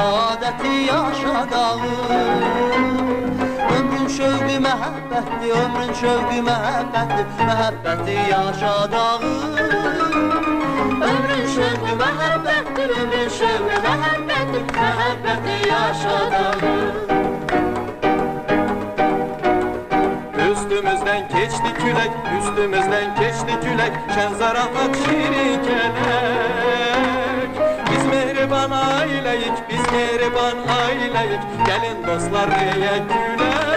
saadəti yaşadağım. Ömrün şövqü məhəbbətdir, ömrün şövqü məhəbbətdir, məhəbbəti yaşadağım. Ömrün şövqü məhəbbətdir, ömrün şövqü məhəbbətdir, məhəbbəti yaşadağım. Üstümüzden keçti külək, üstümüzden keçti külək, şən zarafat şirin kələk. Biz mehriban ailəyik, biz mehriban ailəyik, gəlin dostlar reyək gülək.